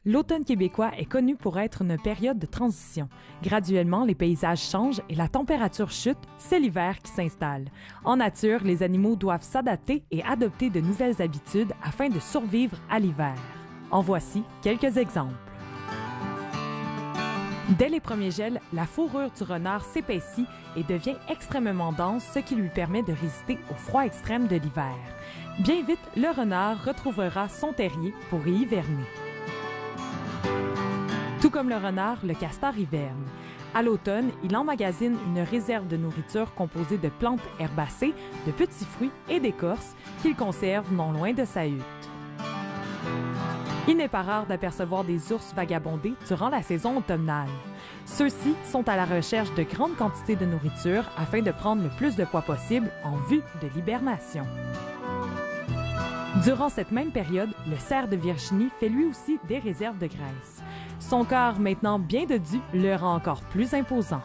L'automne québécois est connu pour être une période de transition. Graduellement, les paysages changent et la température chute, c'est l'hiver qui s'installe. En nature, les animaux doivent s'adapter et adopter de nouvelles habitudes afin de survivre à l'hiver. En voici quelques exemples. Dès les premiers gels, la fourrure du renard s'épaissit et devient extrêmement dense, ce qui lui permet de résister au froid extrême de l'hiver. Bien vite, le renard retrouvera son terrier pour y hiverner. Tout comme le renard, le castor hiverne. À l'automne, il emmagasine une réserve de nourriture composée de plantes herbacées, de petits fruits et d'écorces qu'il conserve non loin de sa hutte. Il n'est pas rare d'apercevoir des ours vagabonder durant la saison automnale. Ceux-ci sont à la recherche de grandes quantités de nourriture afin de prendre le plus de poids possible en vue de l'hibernation. Durant cette même période, le cerf de Virginie fait lui aussi des réserves de graisse. Son corps maintenant bien dodu le rend encore plus imposant.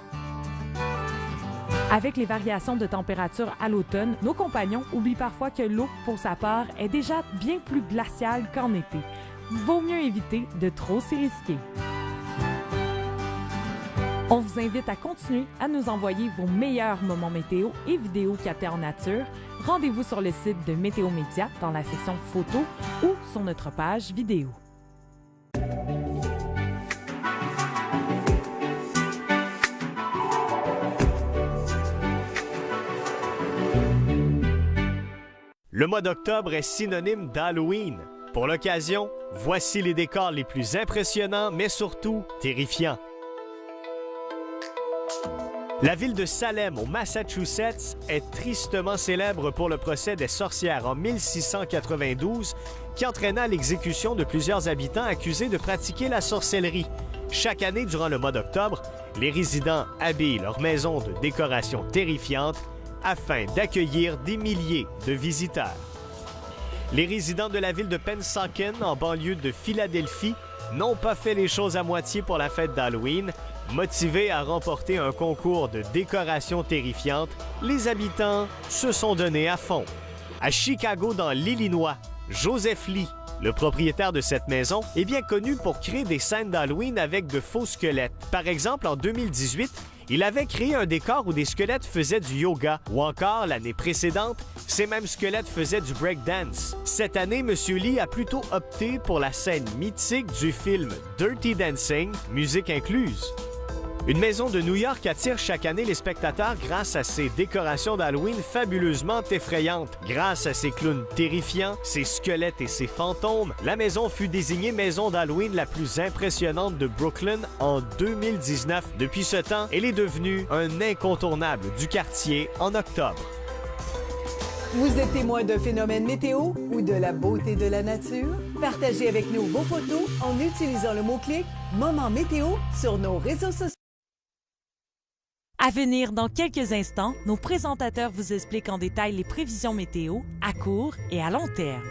Avec les variations de température à l'automne, nos compagnons oublient parfois que l'eau, pour sa part, est déjà bien plus glaciale qu'en été. Vaut mieux éviter de trop s'y risquer. On vous invite à continuer à nous envoyer vos meilleurs moments météo et vidéos captés en nature. Rendez-vous sur le site de Météo Média dans la section photos ou sur notre page vidéo. Le mois d'octobre est synonyme d'Halloween. Pour l'occasion, voici les décors les plus impressionnants, mais surtout terrifiants. La ville de Salem, au Massachusetts, est tristement célèbre pour le procès des sorcières en 1692 qui entraîna l'exécution de plusieurs habitants accusés de pratiquer la sorcellerie. Chaque année, durant le mois d'octobre, les résidents habillent leur maison de décorations terrifiantes afin d'accueillir des milliers de visiteurs. Les résidents de la ville de Pennsauken, en banlieue de Philadelphie, n'ont pas fait les choses à moitié pour la fête d'Halloween. Motivés à remporter un concours de décoration terrifiante, les habitants se sont donnés à fond. À Chicago, dans l'Illinois, Joseph Lee, le propriétaire de cette maison, est bien connu pour créer des scènes d'Halloween avec de faux squelettes. Par exemple, en 2018, il avait créé un décor où des squelettes faisaient du yoga, ou encore, l'année précédente, ces mêmes squelettes faisaient du breakdance. Cette année, M. Lee a plutôt opté pour la scène mythique du film Dirty Dancing, musique incluse. Une maison de New York attire chaque année les spectateurs grâce à ses décorations d'Halloween fabuleusement effrayantes. Grâce à ses clowns terrifiants, ses squelettes et ses fantômes, la maison fut désignée maison d'Halloween la plus impressionnante de Brooklyn en 2019. Depuis ce temps, elle est devenue un incontournable du quartier en octobre. Vous êtes témoin d'un phénomène météo ou de la beauté de la nature? Partagez avec nous vos photos en utilisant le mot-clic « Moment météo » sur nos réseaux sociaux. À venir dans quelques instants, nos présentateurs vous expliquent en détail les prévisions météo à court et à long terme.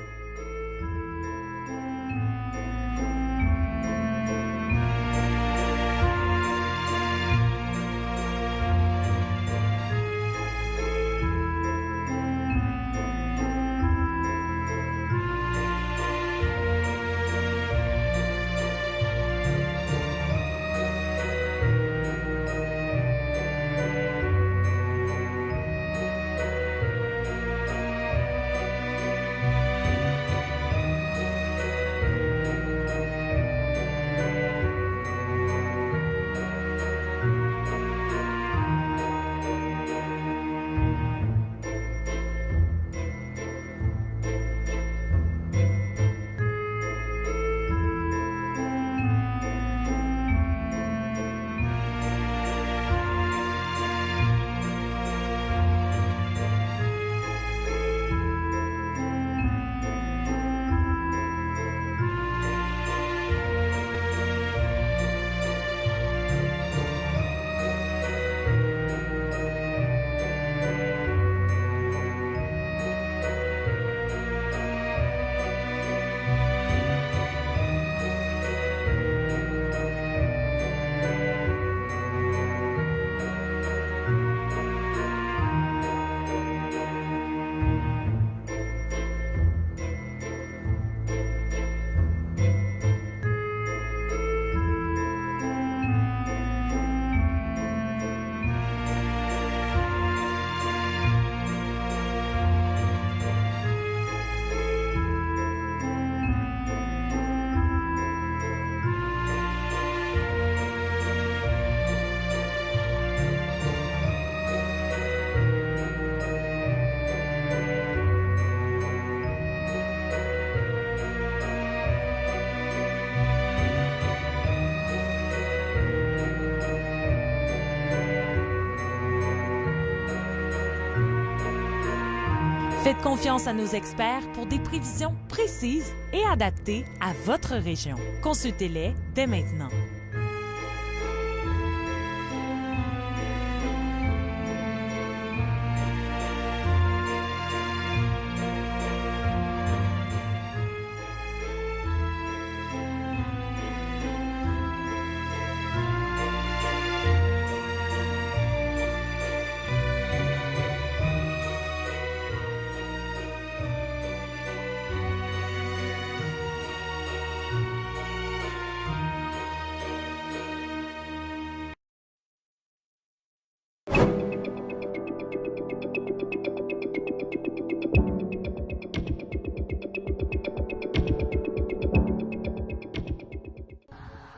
Faites confiance à nos experts pour des prévisions précises et adaptées à votre région. Consultez-les dès maintenant.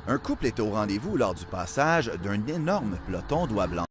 Un couple est au rendez-vous lors du passage d'un énorme peloton d'oies blanches.